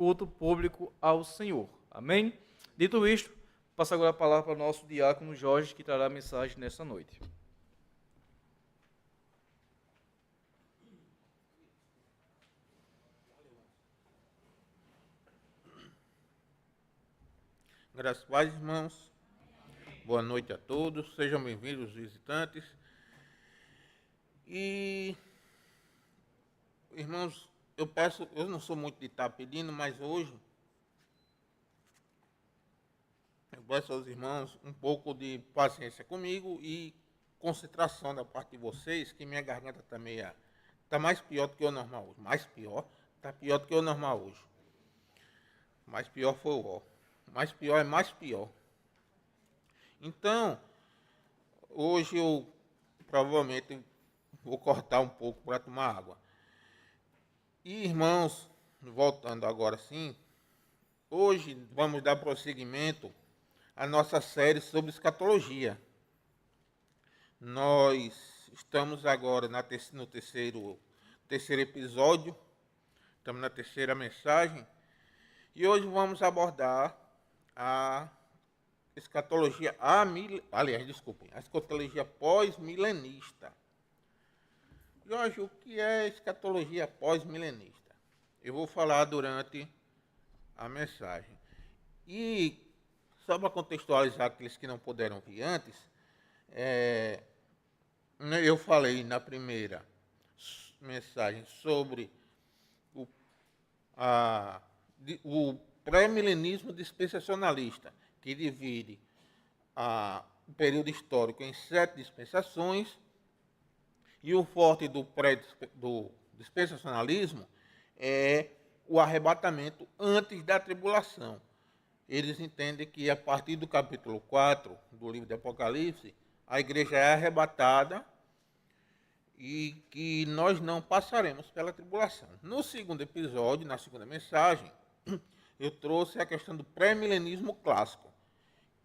culto público ao Senhor. Amém? Dito isto, passo agora a palavra para o nosso diácono Jorge, que trará a mensagem nessa noite. Graças a Deus, irmãos. Boa noite a todos. Sejam bem-vindos, visitantes. E, irmãos, eu não sou muito de estar pedindo, mas hoje eu peço aos irmãos um pouco de paciência comigo e concentração da parte de vocês, que minha garganta tá mais pior do que o normal hoje. Tá pior do que o normal hoje. Mais pior foi o ó. Mais pior é mais pior. Então, hoje eu provavelmente vou cortar um pouco para tomar água. E, irmãos, voltando agora sim, hoje vamos dar prosseguimento à nossa série sobre escatologia. Nós estamos agora no terceiro episódio, estamos na terceira mensagem, e hoje vamos abordar a escatologia, a escatologia pós-milenista. Jorge, o que é escatologia pós-milenista? Eu vou falar durante a mensagem. E, só para contextualizar aqueles que não puderam vir antes, eu falei na primeira mensagem sobre o pré-milenismo dispensacionalista, que divide o período histórico em 7 dispensações, e o forte do dispensacionalismo é o arrebatamento antes da tribulação. Eles entendem que a partir do capítulo 4 do livro de Apocalipse, a igreja é arrebatada e que nós não passaremos pela tribulação. No segundo episódio, na segunda mensagem, eu trouxe a questão do pré-milenismo clássico,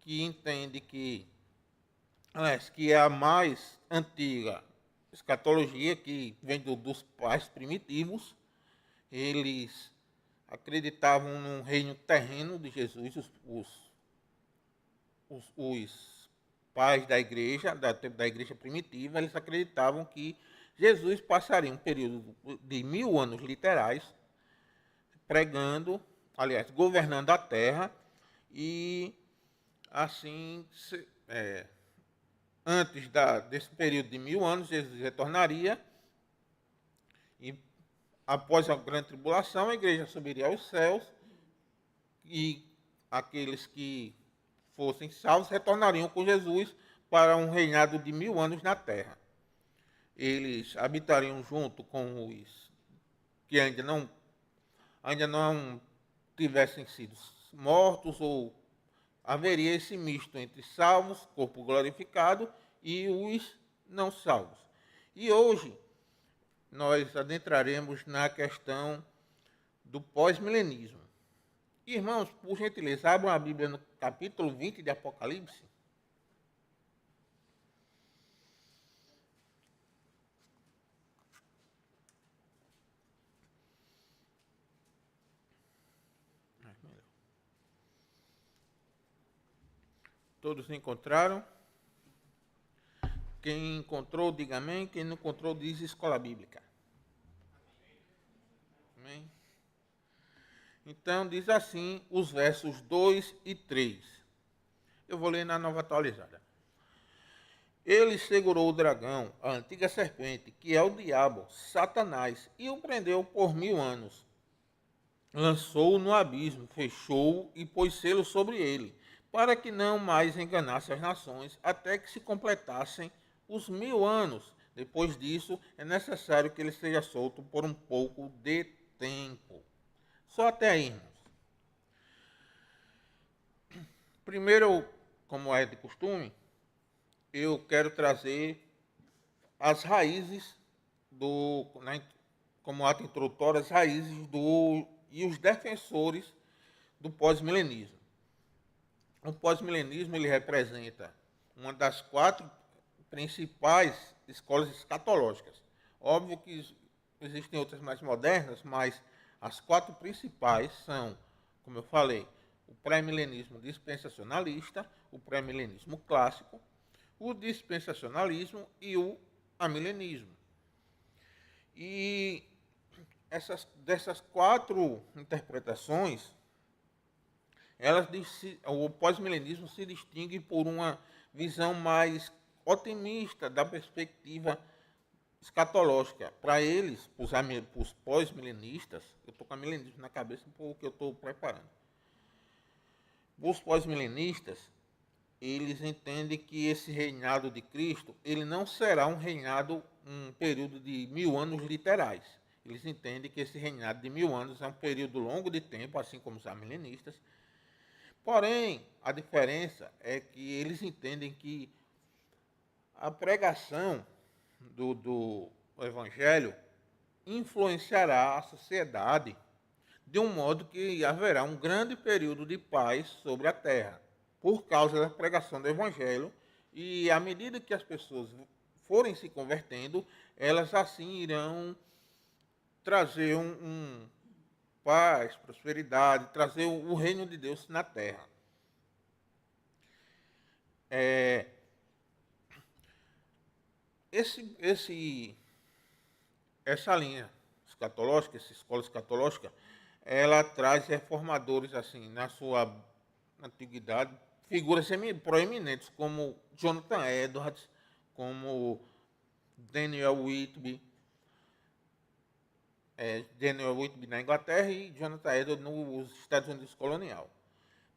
que entende que é a mais antiga escatologia, que vem dos pais primitivos. Eles acreditavam num reino terreno de Jesus, os pais da igreja primitiva, eles acreditavam que Jesus passaria um período de 1000 anos literais pregando, governando a terra, e assim, antes desse período de 1000 anos, Jesus retornaria, e após a grande tribulação, a igreja subiria aos céus, e aqueles que fossem salvos retornariam com Jesus para um reinado de 1000 anos na terra. Eles habitariam junto com os que ainda não tivessem sido mortos, ou haveria esse misto entre salvos, corpo glorificado, e os não salvos. E hoje nós adentraremos na questão do pós-milenismo. Irmãos, por gentileza, abram a Bíblia no capítulo 20 de Apocalipse. Todos encontraram? Quem encontrou, diga amém. Quem não encontrou, diz escola bíblica. Amém? Então, diz assim os versos 2 e 3. Eu vou ler na Nova Atualizada. Ele segurou o dragão, a antiga serpente, que é o diabo, Satanás, e o prendeu por 1000 anos. Lançou-o no abismo, fechou-o e pôs selo sobre ele, para que não mais enganasse as nações, até que se completassem os 1000 anos. Depois disso, é necessário que ele seja solto por um pouco de tempo. Só até aí, irmãos. Primeiro, como é de costume, eu quero trazer as raízes como ato introdutório, as raízes e os defensores do pós-milenismo. O pós-milenismo ele representa uma das 4 principais escolas escatológicas. Óbvio que existem outras mais modernas, mas As 4 principais são, como eu falei, o pré-milenismo dispensacionalista, o pré-milenismo clássico, o dispensacionalismo e o amilenismo. E dessas 4 interpretações, o pós-milenismo se distingue por uma visão mais otimista da perspectiva escatológica. Para eles, para os pós-milenistas, eu estou com a milenismo na cabeça porque eu estou preparando. Os pós-milenistas, eles entendem que esse reinado de Cristo, ele não será um período de 1000 anos literais. Eles entendem que esse reinado de 1000 anos é um período longo de tempo, assim como os amilenistas. Porém, a diferença é que eles entendem que a pregação do Evangelho influenciará a sociedade de um modo que haverá um grande período de paz sobre a terra, por causa da pregação do Evangelho, e à medida que as pessoas forem se convertendo, elas assim irão trazer paz, prosperidade, trazer o reino de Deus na terra. Essa linha escatológica, essa escola escatológica, ela traz reformadores assim na sua antiguidade, figuras proeminentes como Jonathan Edwards, como Daniel Whitby na Inglaterra e Jonathan Edwards nos Estados Unidos colonial.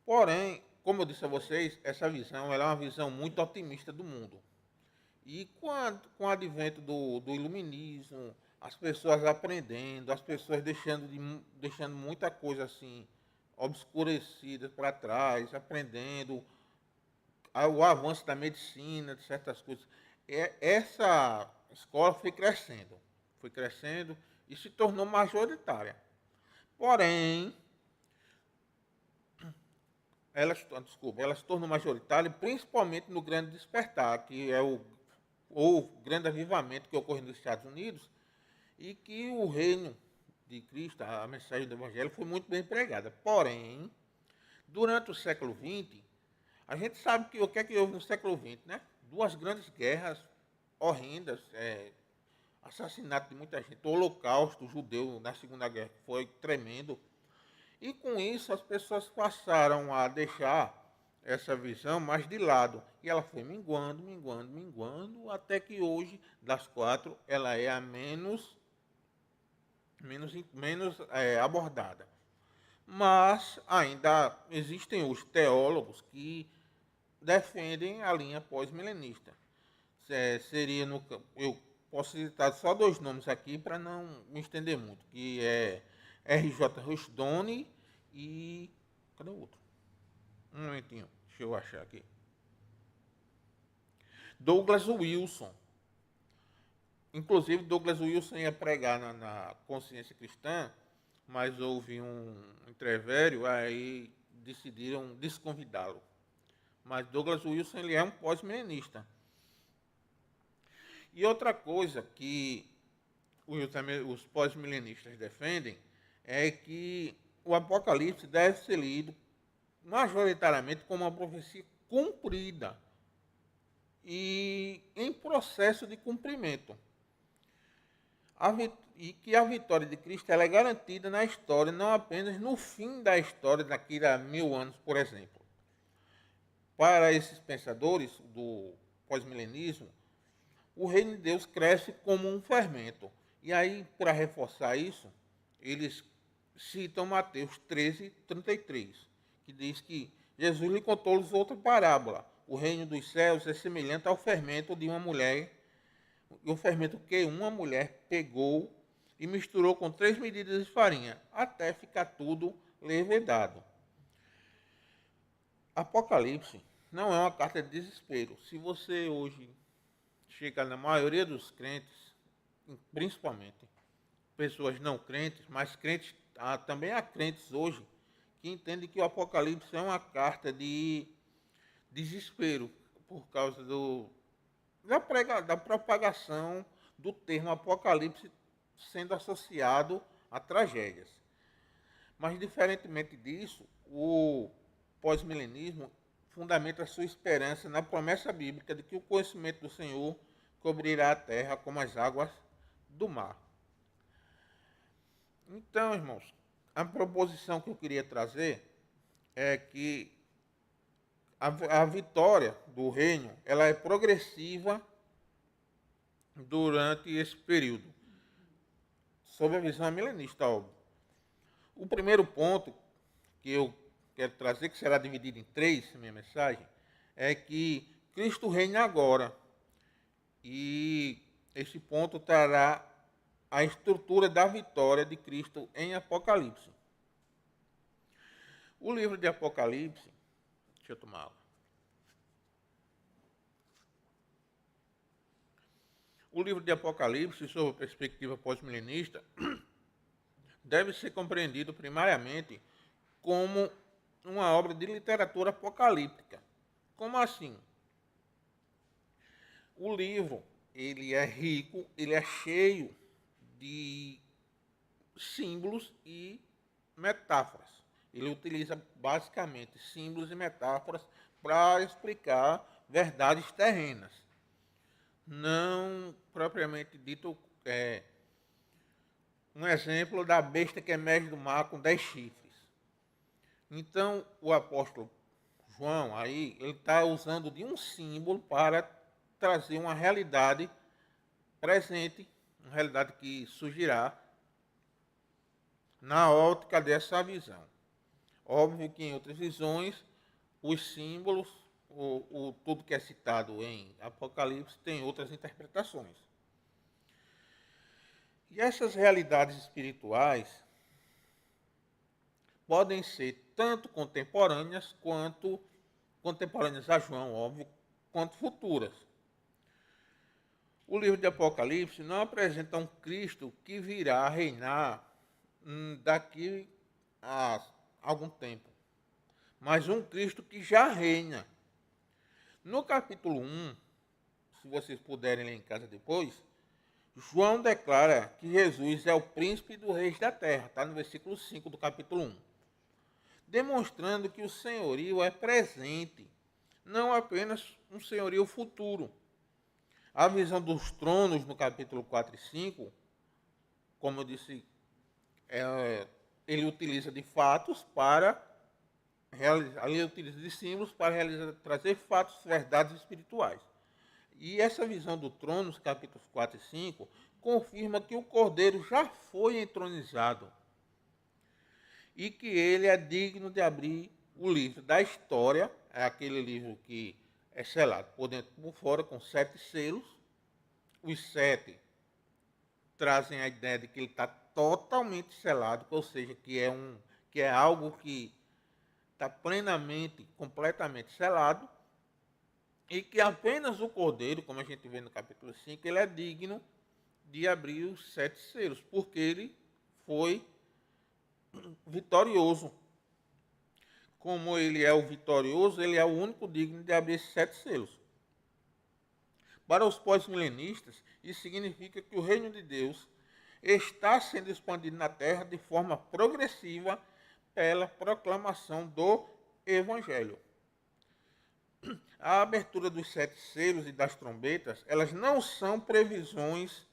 Porém, como eu disse a vocês, essa visão ela é uma visão muito otimista do mundo. E com o advento do iluminismo, as pessoas aprendendo, as pessoas deixando muita coisa assim obscurecida para trás, aprendendo o avanço da medicina, de certas coisas. Essa escola foi crescendo e se tornou majoritária. Porém, ela se tornou majoritária principalmente no Grande Despertar, que é o grande avivamento que ocorreu nos Estados Unidos, e que o reino de Cristo, a mensagem do Evangelho, foi muito bem pregada. Porém, durante o século XX, a gente sabe que o que é que houve no século XX, né? 2 grandes guerras horrendas, assassinato de muita gente, o Holocausto judeu na Segunda Guerra foi tremendo. E com isso as pessoas passaram a deixar essa visão mais de lado. E ela foi minguando, até que hoje, das 4, ela é a menos abordada. Mas ainda existem os teólogos que defendem a linha pós-milenista. Eu posso citar só 2 nomes aqui para não me estender muito, que é R.J. Rushdoni e... cadê o outro? Um momentinho, deixa eu achar aqui. Douglas Wilson. Inclusive, Douglas Wilson ia pregar na consciência cristã, mas houve um entrevério, aí decidiram desconvidá-lo. Mas Douglas Wilson ele é um pós-milenista. E outra coisa que os pós-milenistas defendem é que o Apocalipse deve ser lido majoritariamente como uma profecia cumprida e em processo de cumprimento. E que a vitória de Cristo ela é garantida na história, não apenas no fim da história, daqui a 1000 anos, por exemplo. Para esses pensadores do pós-milenismo, o reino de Deus cresce como um fermento. E aí, para reforçar isso, eles citam Mateus 13:33, que diz que Jesus lhe contou-lhes outra parábola. O reino dos céus é semelhante ao fermento de uma mulher, o fermento que uma mulher pegou e misturou com 3 medidas de farinha, até ficar tudo levedado. Apocalipse não é uma carta de desespero. Se você hoje chega na maioria dos crentes, principalmente pessoas não crentes, mas crentes, também há crentes hoje que entendem que o Apocalipse é uma carta de desespero por causa da propagação do termo Apocalipse sendo associado a tragédias. Mas, diferentemente disso, o pós-milenismo fundamenta a sua esperança na promessa bíblica de que o conhecimento do Senhor cobrirá a terra como as águas do mar. Então, irmãos, a proposição que eu queria trazer é que a vitória do reino ela é progressiva durante esse período, sob a visão milenista, óbvio. O primeiro ponto que eu quero trazer, que será dividido em três, minha mensagem, é que Cristo reina agora. E esse ponto trará a estrutura da vitória de Cristo em Apocalipse. O livro de Apocalipse, deixa eu tomar água. O livro de Apocalipse, sob a perspectiva pós-milenista, deve ser compreendido primariamente como uma obra de literatura apocalíptica. Como assim? O livro, ele é rico, ele é cheio de símbolos e metáforas. Ele utiliza basicamente símbolos e metáforas para explicar verdades terrenas. Não propriamente dito, um exemplo da besta que emerge do mar com 10 chifres. Então, o apóstolo João, aí, ele está usando de um símbolo para trazer uma realidade presente, uma realidade que surgirá na ótica dessa visão. Óbvio que em outras visões, os símbolos, tudo que é citado em Apocalipse tem outras interpretações. E essas realidades espirituais podem ser tanto contemporâneas a João, óbvio, quanto futuras. O livro de Apocalipse não apresenta um Cristo que virá reinar daqui a algum tempo, mas um Cristo que já reina. No capítulo 1, se vocês puderem ler em casa depois, João declara que Jesus é o príncipe dos reis da terra, está no versículo 5 do capítulo 1, demonstrando que o senhorio é presente, não apenas um senhorio futuro. A visão dos tronos no capítulo 4 e 5, como eu disse, ele utiliza de fatos para realizar, ele utiliza de símbolos para trazer fatos, verdades espirituais. E essa visão do trono, nos capítulos 4 e 5, confirma que o Cordeiro já foi entronizado e que ele é digno de abrir o livro da história, é aquele livro que é selado por dentro e por fora com 7 selos. Os 7 trazem a ideia de que ele está totalmente selado, ou seja, que é algo que está plenamente, completamente selado, e que apenas o Cordeiro, como a gente vê no capítulo 5, ele é digno de abrir os 7 selos, porque ele foi vitorioso. Como ele é o vitorioso, ele é o único digno de abrir esses 7 selos. Para os pós-milenistas, isso significa que o reino de Deus está sendo expandido na terra de forma progressiva pela proclamação do Evangelho. A abertura dos 7 selos e das trombetas, elas não são previsões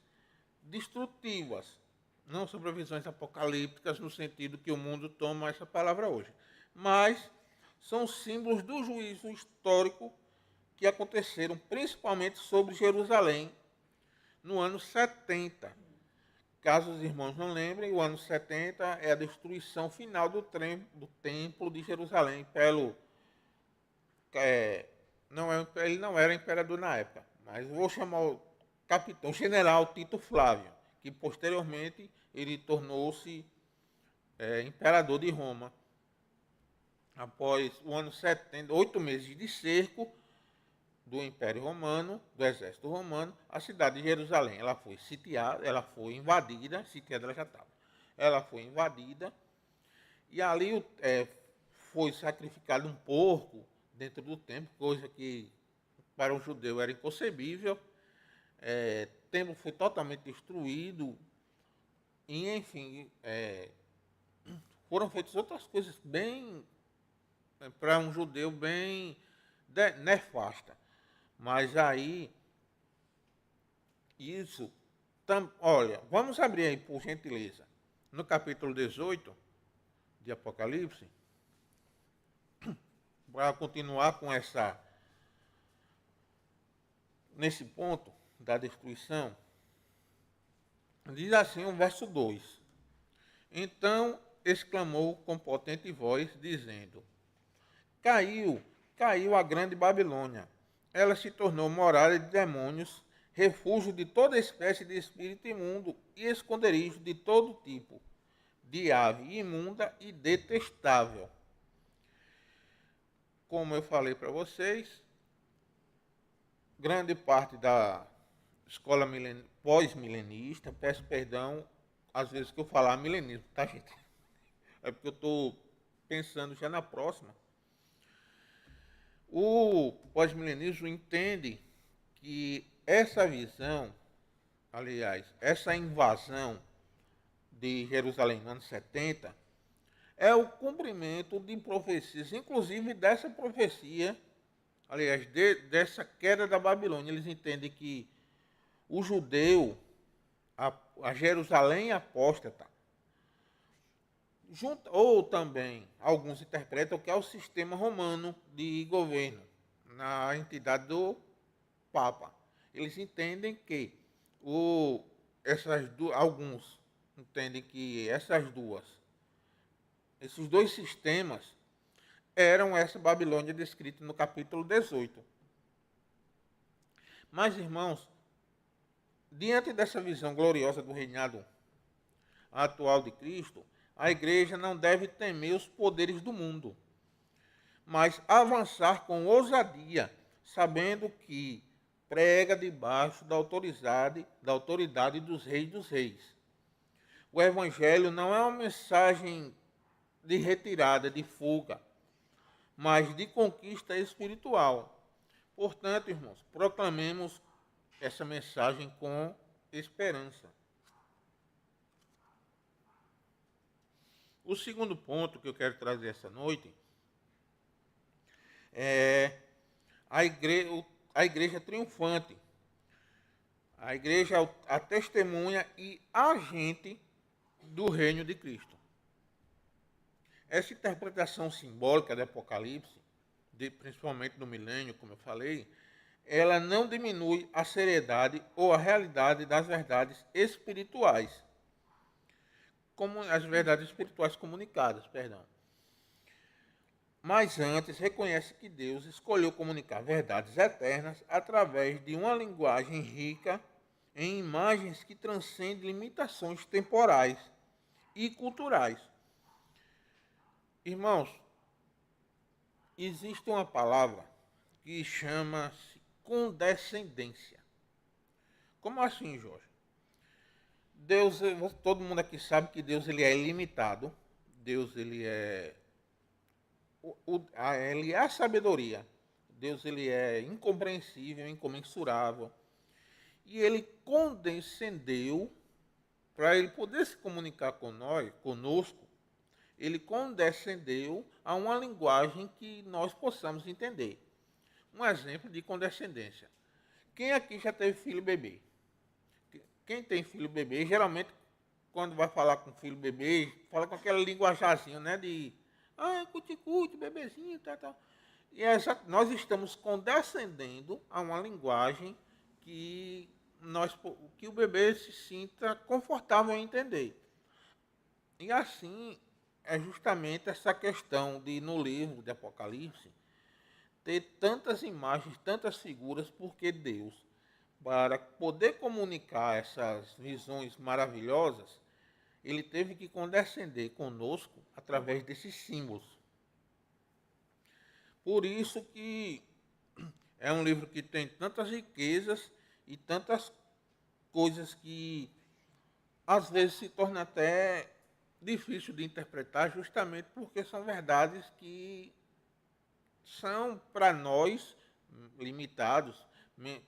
destrutivas, não são previsões apocalípticas no sentido que o mundo toma essa palavra hoje, mas são símbolos do juízo histórico que aconteceram principalmente sobre Jerusalém no ano 70. Caso os irmãos não lembrem, o ano 70 é a destruição final do templo de Jerusalém pelo... ele não era imperador na época, mas vou chamar o capitão, general Tito Flávio, que posteriormente ele tornou-se imperador de Roma. Após o ano 70, 8 meses de cerco do Império Romano, do Exército Romano, a cidade de Jerusalém, ela foi sitiada, ela foi invadida, sitiada ela já estava, ela foi invadida, e ali foi sacrificado um porco dentro do templo, coisa que para um judeu era inconcebível. O templo foi totalmente destruído, e enfim, foram feitas outras coisas bem, para um judeu, bem nefasta. Mas aí, isso, olha, vamos abrir aí, por gentileza, no capítulo 18 de Apocalipse, para continuar com nesse ponto da destruição. Diz assim o verso 2: Então exclamou com potente voz, dizendo: Caiu, caiu a grande Babilônia. Ela se tornou morada de demônios, refúgio de toda espécie de espírito imundo e esconderijo de todo tipo, de ave imunda e detestável. Como eu falei para vocês, grande parte da escola pós-milenista, peço perdão às vezes que eu falar milenismo, tá, gente? É porque eu estou pensando já na próxima. O pós-milenismo entende que essa visão, aliás, essa invasão de Jerusalém no ano 70, é o cumprimento de profecias, inclusive dessa profecia, aliás, dessa queda da Babilônia. Eles entendem que o judeu, a Jerusalém apóstata, ou também alguns interpretam que é o sistema romano de governo, na entidade do Papa. Eles entendem que alguns entendem que esses dois sistemas eram essa Babilônia descrita no capítulo 18. Mas, irmãos, diante dessa visão gloriosa do reinado atual de Cristo, a igreja não deve temer os poderes do mundo, mas avançar com ousadia, sabendo que prega debaixo da autoridade dos reis. O evangelho não é uma mensagem de retirada, de fuga, mas de conquista espiritual. Portanto, irmãos, proclamemos essa mensagem com esperança. O segundo ponto que eu quero trazer essa noite é a igreja triunfante. A igreja é a testemunha e agente do reino de Cristo. Essa interpretação simbólica do Apocalipse, principalmente do milênio, como eu falei, ela não diminui a seriedade ou a realidade das verdades espirituais, como as verdades espirituais comunicadas, perdão. Mas antes reconhece que Deus escolheu comunicar verdades eternas através de uma linguagem rica em imagens que transcendem limitações temporais e culturais. Irmãos, existe uma palavra que chama-se condescendência. Como assim, Jorge? Deus, todo mundo aqui sabe que Deus ele é ilimitado. Deus ele é a sabedoria. Deus ele é incompreensível, incomensurável. E ele condescendeu para ele poder se comunicar conosco. Ele condescendeu a uma linguagem que nós possamos entender. Um exemplo de condescendência. Quem aqui já teve filho bebê? Quem tem filho bebê, geralmente, quando vai falar com filho bebê, fala com aquela linguajazinha, né? De, cuti-cuti, bebezinho, tal. E nós estamos condescendendo a uma linguagem que o bebê se sinta confortável em entender. E assim, é justamente essa questão de, no livro de Apocalipse, ter tantas imagens, tantas figuras, porque Deus, para poder comunicar essas visões maravilhosas, ele teve que condescender conosco através desses símbolos. Por isso que é um livro que tem tantas riquezas e tantas coisas que às vezes se torna até difícil de interpretar, justamente porque são verdades que são para nós limitados,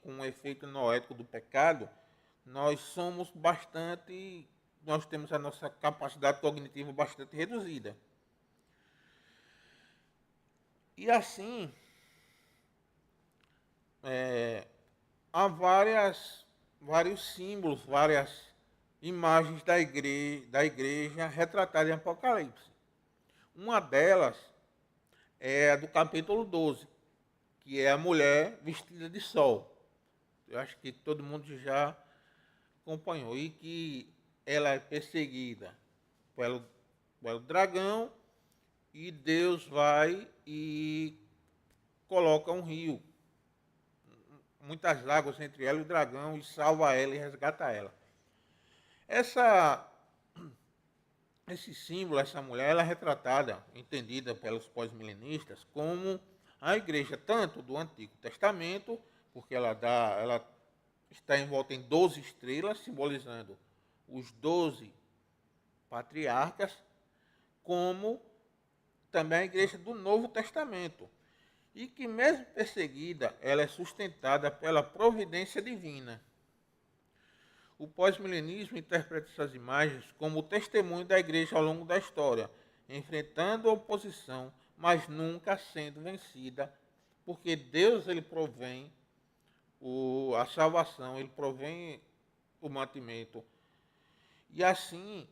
com o efeito noético do pecado. Nós somos bastante nós temos a nossa capacidade cognitiva bastante reduzida. E assim, há vários símbolos, várias imagens da igreja retratadas em Apocalipse. Uma delas é a do capítulo 12, que é a mulher vestida de sol. Eu acho que todo mundo já acompanhou. E que ela é perseguida pelo dragão, e Deus vai e coloca um rio, muitas águas entre ela e o dragão, e salva ela e resgata ela. Esse símbolo, essa mulher, ela é retratada, entendida pelos pós-milenistas, como a igreja tanto do Antigo Testamento, porque ela está envolta em 12 estrelas, simbolizando os 12 patriarcas, como também a igreja do Novo Testamento, e que mesmo perseguida, ela é sustentada pela providência divina. O pós-milenismo interpreta essas imagens como o testemunho da igreja ao longo da história, enfrentando a oposição, mas nunca sendo vencida, porque Deus ele provém a salvação, ele provém o mantimento. E assim,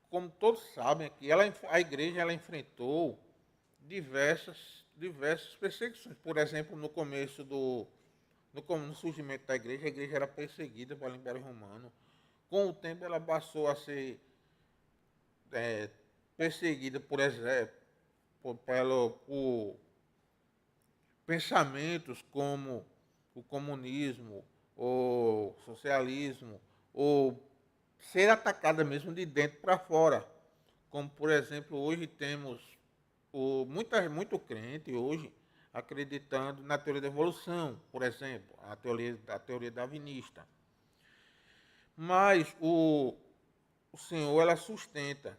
como todos sabem aqui, a igreja ela enfrentou diversas perseguições. Por exemplo, no surgimento da igreja, a igreja era perseguida pelo Império Romano. Com o tempo, ela passou a ser perseguida por pensamentos como o comunismo, o socialismo, ou ser atacada mesmo de dentro para fora. Como, por exemplo, hoje temos muito crente hoje acreditando na teoria da evolução, por exemplo, a teoria darwinista. Mas o Senhor ele sustenta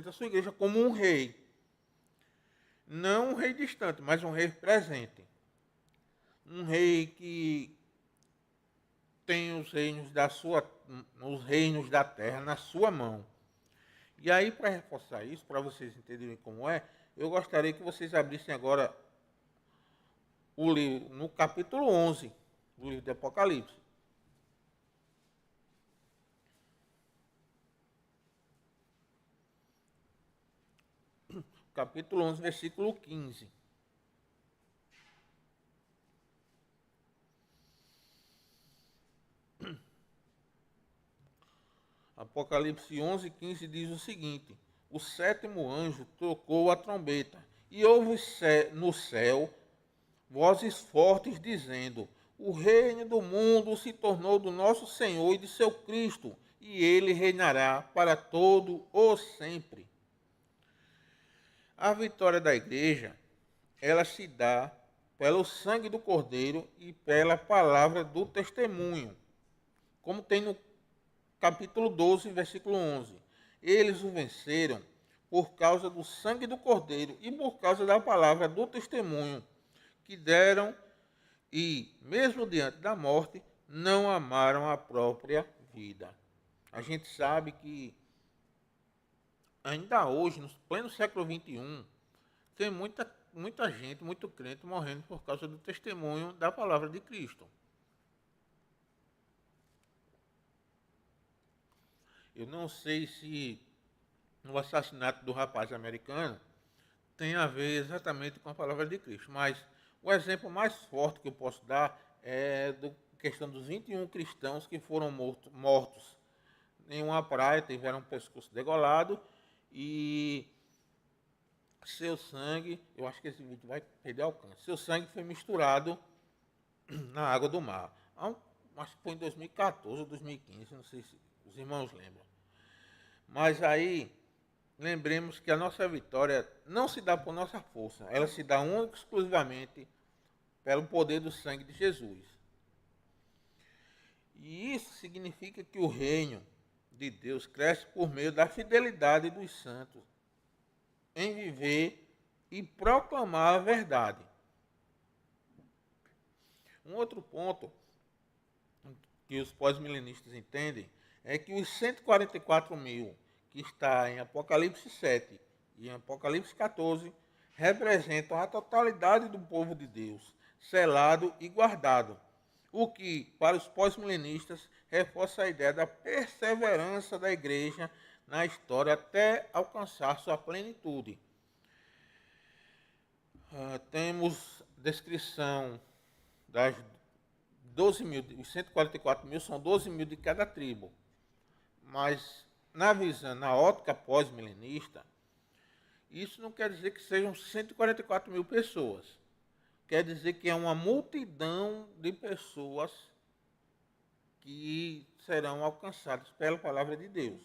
a sua igreja como um rei. Não um rei distante, mas um rei presente. Um rei que tem os reinos da terra na sua mão. E aí, para reforçar isso, para vocês entenderem como é, eu gostaria que vocês abrissem agora o livro, no capítulo 11 do livro de Apocalipse. Capítulo 11, versículo 15. Apocalipse 11, 15 diz o seguinte: o sétimo anjo tocou a trombeta, e houve no céu vozes fortes dizendo: o reino do mundo se tornou do nosso Senhor e de seu Cristo, e ele reinará para todo o sempre. A vitória da igreja, ela se dá pelo sangue do Cordeiro e pela palavra do testemunho, como tem no capítulo 12, versículo 11. Eles o venceram por causa do sangue do Cordeiro e por causa da palavra do testemunho que deram, e, mesmo diante da morte, não amaram a própria vida. A gente sabe que ainda hoje, no pleno século XXI, tem muita gente, muito crente morrendo por causa do testemunho da palavra de Cristo. Eu não sei se o assassinato do rapaz americano tem a ver exatamente com a palavra de Cristo, mas o exemplo mais forte que eu posso dar é a questão dos 21 cristãos que foram mortos em uma praia, tiveram o pescoço degolado, e seu sangue, eu acho que esse vídeo vai perder alcance, seu sangue foi misturado na água do mar. Acho que foi em 2014 ou 2015, não sei se os irmãos lembram. Mas aí, lembremos que a nossa vitória não se dá por nossa força, ela se dá única e exclusivamente pelo poder do sangue de Jesus. E isso significa que o reino de Deus cresce por meio da fidelidade dos santos em viver e proclamar a verdade. Um outro ponto que os pós-milenistas entendem é que os 144 mil que está em Apocalipse 7 e em Apocalipse 14 representam a totalidade do povo de Deus, selado e guardado, o que, para os pós-milenistas, reforça a ideia da perseverança da igreja na história até alcançar sua plenitude. Temos descrição das 12 mil, os 144 mil são 12 mil de cada tribo, mas na visão, na ótica pós-milenista, isso não quer dizer que sejam 144 mil pessoas. Quer dizer que é uma multidão de pessoas que serão alcançadas pela palavra de Deus.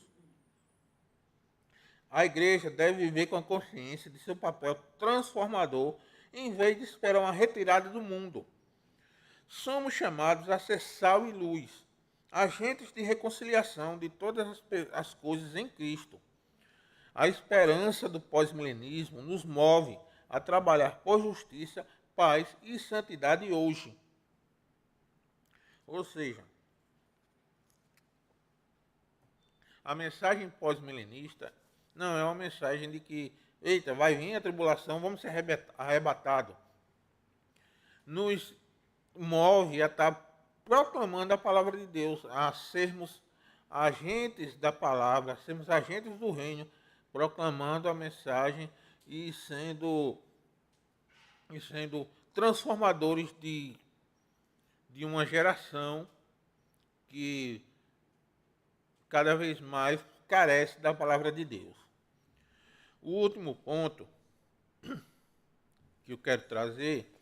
A igreja deve viver com a consciência de seu papel transformador, em vez de esperar uma retirada do mundo. Somos chamados a ser sal e luz, agentes de reconciliação de todas as coisas em Cristo. A esperança do pós-milenismo nos move a trabalhar por justiça, paz e santidade hoje. Ou seja, a mensagem pós-milenista não é uma mensagem de que, eita, vai vir a tribulação, vamos ser arrebatados. Nos move a estar proclamando a palavra de Deus, a sermos agentes da palavra, a sermos agentes do reino, proclamando a mensagem e sendo transformadores de uma geração que cada vez mais carece da palavra de Deus. O último ponto que eu quero trazer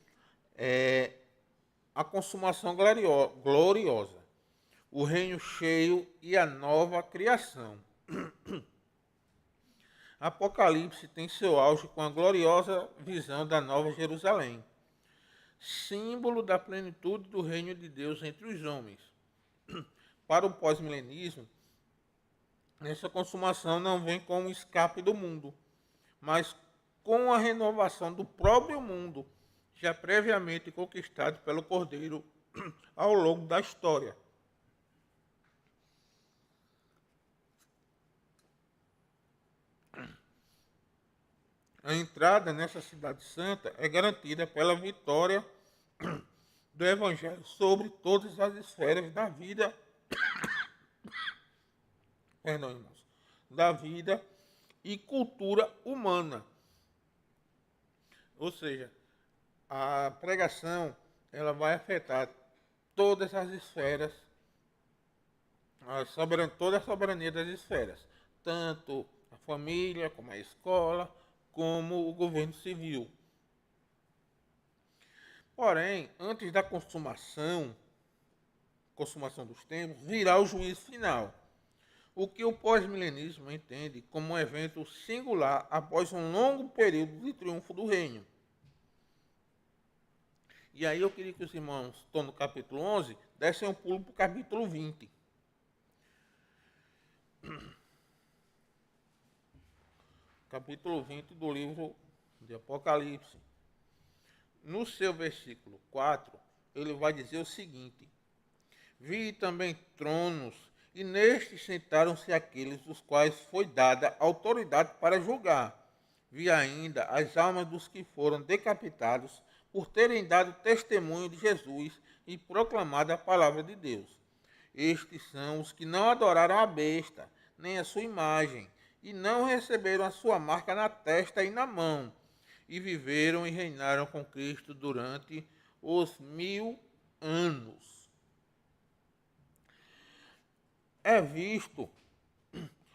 é a consumação gloriosa, o reino cheio e a nova criação. Apocalipse tem seu auge com a gloriosa visão da Nova Jerusalém, símbolo da plenitude do reino de Deus entre os homens. Para o pós-milenismo, essa consumação não vem com o escape do mundo, mas com a renovação do próprio mundo, já previamente conquistado pelo Cordeiro ao longo da história. A entrada nessa cidade santa é garantida pela vitória do Evangelho sobre todas as esferas da vida, irmãos, da vida e cultura humana. Ou seja, a pregação ela vai afetar todas as esferas, toda a soberania das esferas, tanto a família, como a escola, como o governo civil. Porém, antes da consumação dos tempos, virá o juízo final, o que o pós-milenismo entende como um evento singular após um longo período de triunfo do reino. E aí eu queria que os irmãos, estão no capítulo 11, dessem um pulo para o capítulo 20. Capítulo 20 do livro de Apocalipse. No seu versículo 4, ele vai dizer o seguinte: vi também tronos, e nestes sentaram-se aqueles dos quais foi dada autoridade para julgar. Vi ainda as almas dos que foram decapitados por terem dado testemunho de Jesus e proclamado a palavra de Deus. Estes são os que não adoraram a besta, nem a sua imagem, e não receberam a sua marca na testa e na mão, e viveram e reinaram com Cristo durante os 1000 anos.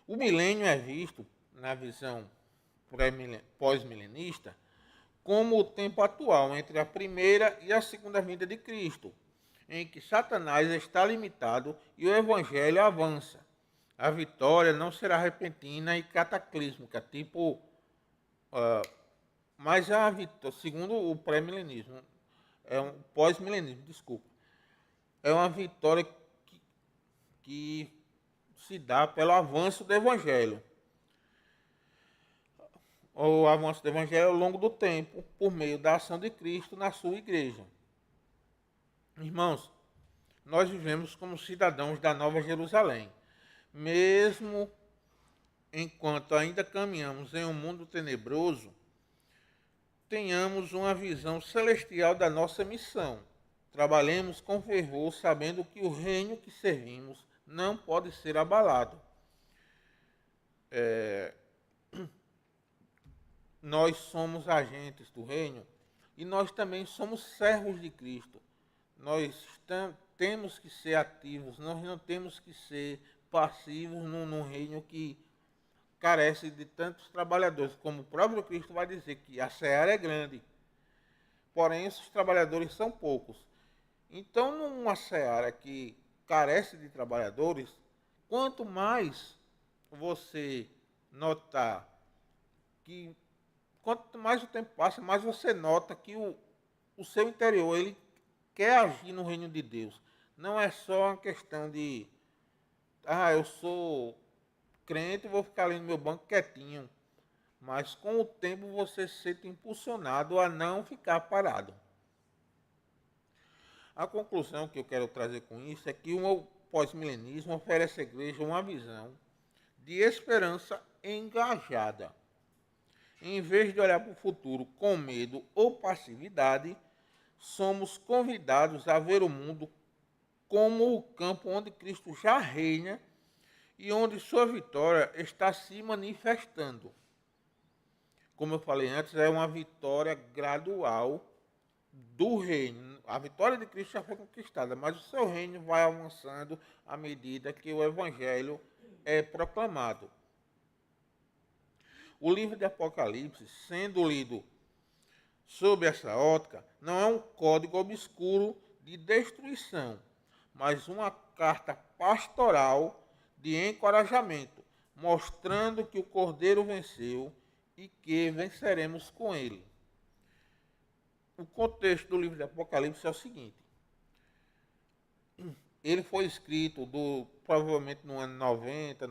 O milênio é visto, na visão pós-milenista, como o tempo atual entre a primeira e a segunda vinda de Cristo, em que Satanás está limitado e o evangelho avança. A vitória não será repentina e cataclísmica, mas a vitória, segundo o pré-milenismo, pós-milenismo, desculpa, é uma vitória que se dá pelo avanço do evangelho. O avanço do evangelho ao longo do tempo, por meio da ação de Cristo na sua igreja. Irmãos, nós vivemos como cidadãos da Nova Jerusalém. Mesmo enquanto ainda caminhamos em um mundo tenebroso, tenhamos uma visão celestial da nossa missão. Trabalhemos com fervor, sabendo que o reino que servimos não pode ser abalado. Nós somos agentes do reino e nós também somos servos de Cristo. Nós temos que ser ativos, nós não temos que ser passivos num reino que carece de tantos trabalhadores, como o próprio Cristo vai dizer que a seara é grande, porém esses trabalhadores são poucos. Então, numa seara que carece de trabalhadores, quanto mais você notar que, quanto mais o tempo passa, mais você nota que o seu interior ele quer agir no reino de Deus. Não é só uma questão de, eu sou crente e vou ficar ali no meu banco quietinho. Mas com o tempo você se sente impulsionado a não ficar parado. A conclusão que eu quero trazer com isso é que o pós-milenismo oferece à igreja uma visão de esperança engajada. Em vez de olhar para o futuro com medo ou passividade, somos convidados a ver o mundo como o campo onde Cristo já reina e onde sua vitória está se manifestando. Como eu falei antes, é uma vitória gradual do reino. A vitória de Cristo já foi conquistada, mas o seu reino vai avançando à medida que o evangelho é proclamado. O livro de Apocalipse, sendo lido sob essa ótica, não é um código obscuro de destruição, mas uma carta pastoral de encorajamento, mostrando que o Cordeiro venceu e que venceremos com ele. O contexto do livro de Apocalipse é o seguinte: ele foi escrito provavelmente no ano 90,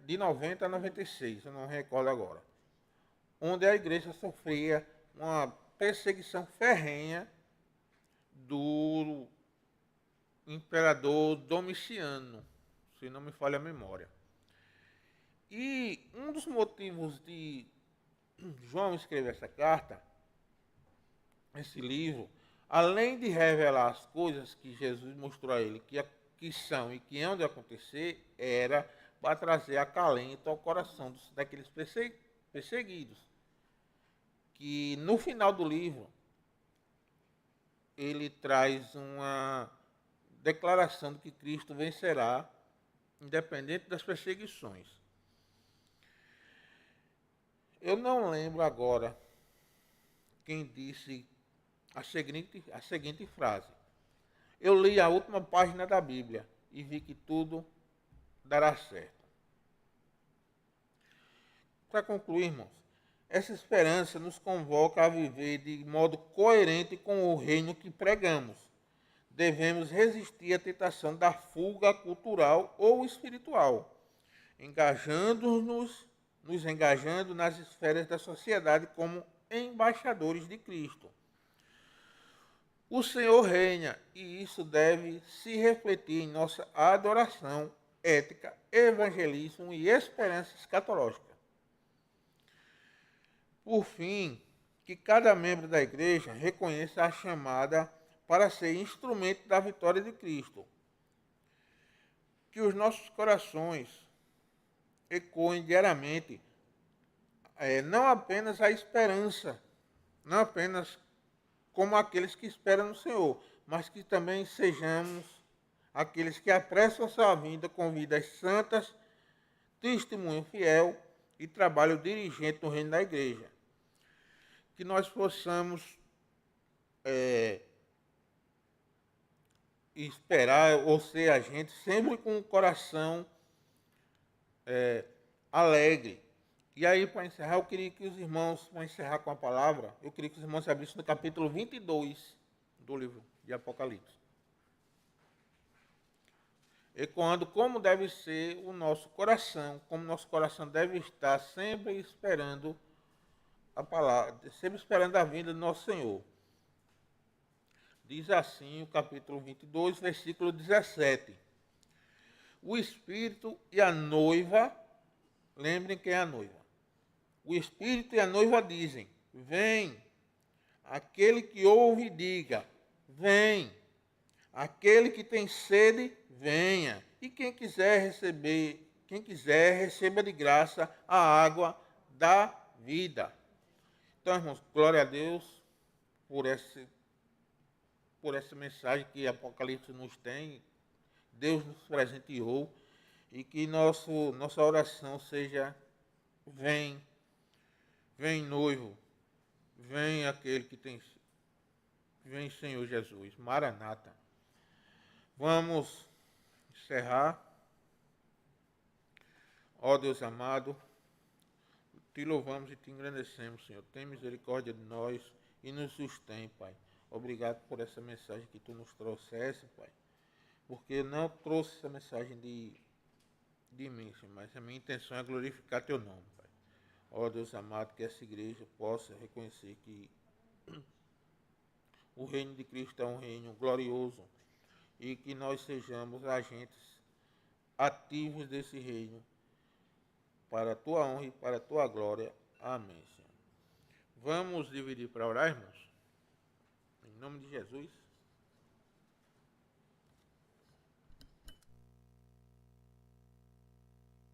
de 90 a 96, eu não recordo agora, onde a igreja sofria uma perseguição ferrenha do imperador Domiciano, se não me falha a memória. E um dos motivos de João escrever essa carta, esse livro, além de revelar as coisas que Jesus mostrou a ele que são e que hão de acontecer, era para trazer acalento ao coração daqueles perseguidos. Que no final do livro, ele traz uma declaração de que Cristo vencerá, independente das perseguições. Eu não lembro agora quem disse a seguinte frase: eu li a última página da Bíblia e vi que tudo dará certo. Para concluir, irmãos, essa esperança nos convoca a viver de modo coerente com o reino que pregamos. Devemos resistir à tentação da fuga cultural ou espiritual, nos engajando nas esferas da sociedade como embaixadores de Cristo. O Senhor reina e isso deve se refletir em nossa adoração, ética, evangelismo e esperança escatológica. Por fim, que cada membro da igreja reconheça a chamada para ser instrumento da vitória de Cristo. Que os nossos corações ecoem diariamente não apenas a esperança, não apenas como aqueles que esperam no Senhor, mas que também sejamos aqueles que apressam a sua vinda com vidas santas, testemunho fiel e trabalho dirigente no reino da igreja. Que nós possamos esperar ou ser a gente sempre com o coração alegre. E aí, para encerrar, eu queria que os irmãos, para encerrar com a palavra, eu queria que os irmãos se abrissem no capítulo 22 do livro de Apocalipse. Ecoando como deve ser o nosso coração, como nosso coração deve estar sempre esperando a palavra, sempre esperando a vinda do nosso Senhor. Diz assim o capítulo 22, versículo 17. O Espírito e a noiva, lembrem quem é a noiva. O Espírito e a noiva dizem, vem. Aquele que ouve, diga, vem. Aquele que tem sede, venha. E quem quiser, receba de graça a água da vida. Então, irmãos, glória a Deus por essa mensagem que Apocalipse nos tem. Deus nos presenteou. E que nossa oração seja, vem noivo, vem aquele que tem, vem Senhor Jesus, Maranata. Vamos encerrar. Ó Deus amado, te louvamos e te engrandecemos, Senhor. Tem misericórdia de nós e nos sustém, Pai. Obrigado por essa mensagem que tu nos trouxesse, Pai. Porque não trouxe essa mensagem de mim, Senhor, mas a minha intenção é glorificar teu nome, Pai. Ó Deus amado, que essa igreja possa reconhecer que o reino de Cristo é um reino glorioso e que nós sejamos agentes ativos desse reino para a tua honra e para a tua glória. Amém, Senhor. Vamos dividir para orar, irmãos? Em nome de Jesus.